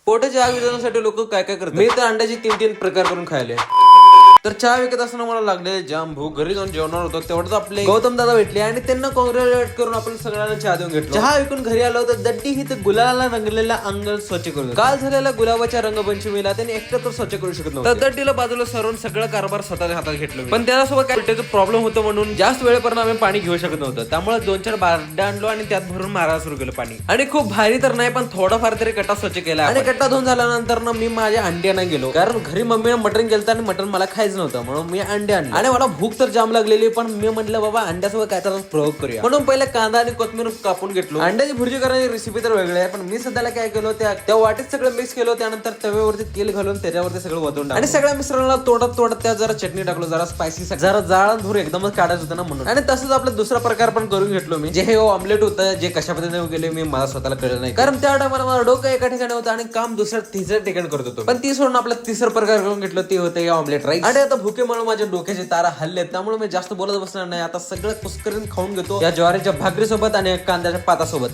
पोटाची आग विझवण्यासाठी लोक काय काय करतात. मी तर अंड्याचे 3 प्रकार करून खायले. तर चहा विकत असताना मला लागले जाम भूक. घरी जाऊन जेवणार होतो तेवढंच आपले गौतम दादा भेटले आणि त्यांना कॉंग्रॅच्युलेट करून आपण सगळ्यांना चहा देऊन घेतला. चहा विकून घरी आलो तर दड्डी ही गुलाला रंगलेला अंग स्वच्छ करून काल झालेल्या गुलाबाच्या रंगपंचमीला त्यांनी एकटं तर स्वच्छ करू शकत नव्हतं. तर दड्डीला बाजूला सरून सगळं कारभार स्वतःच्या हातात घेतलं. पण त्याच्यासोबत काय प्रॉब्लेम होतो म्हणून जास्त वेळेपर्यंत आम्ही पाणी घेऊ शकत नव्हतं. त्यामुळे 2-4 बारड्या आणलो आणि त्यात भरून मारायला सुरू केलं पाणी. आणि खूप भारी तर नाही पण थोडाफार तरी कट्टा स्वच्छ केला. आणि कट्टा धुवून झाल्यानंतर ना मी माझ्या अंड्याना गेलो, कारण घरी मम्मीने मटण केलं आणि मटण मला खायचं नव्हतं म्हणून मी अंडे आणले. आणि मला भूक तर जाम लागलेली, पण मी म्हटलं बाबा अंड्यासोबत काय तर प्रयोग करूया म्हणून पहिले कांदा आणि कोथिंबीर कापून घेतलो. अंड्याची भुर्जी करण्याची रेसिपी तर वेगळी आहे, पण मी सध्याला काय केलं त्या वाटीत सगळं मिक्स केलं. त्यानंतर तव्यावरती तेल घालून त्याच्यावरती सगळं वतून आणि सगळ्या मिश्रणाला तोडत त्यात जरा चटणी टाकलो, जरा स्पायसी, जरा जाळण धूर एकदमच काढायचं होतं ना म्हणून. आणि तसंच आपला दुसरा प्रकार पण करून घेतलो मी, जे हे ऑमलेट होतं. जे कशा पद्धतीने केले मी मला स्वतःला कळलं नाही, कारण त्या टायमाला मला डोकं एका ठिकाणी होतं आणि काम तिसऱ्या ठिकाणी करत होतो. पण ती सोडून आपला तिसरा प्रकार करून घेतलं, ते होतं या ऑमलेट राईस. आणि आता भुकेमुळे माझ्या डोक्याचे तारा हल्ले, त्यामुळे मी जास्त बोलत बसणार नाही. आता सगळं कुस्करीन खाऊन घेतो या ज्वारीच्या भाकरी सोबत आणि कांद्याच्या पातासोबत.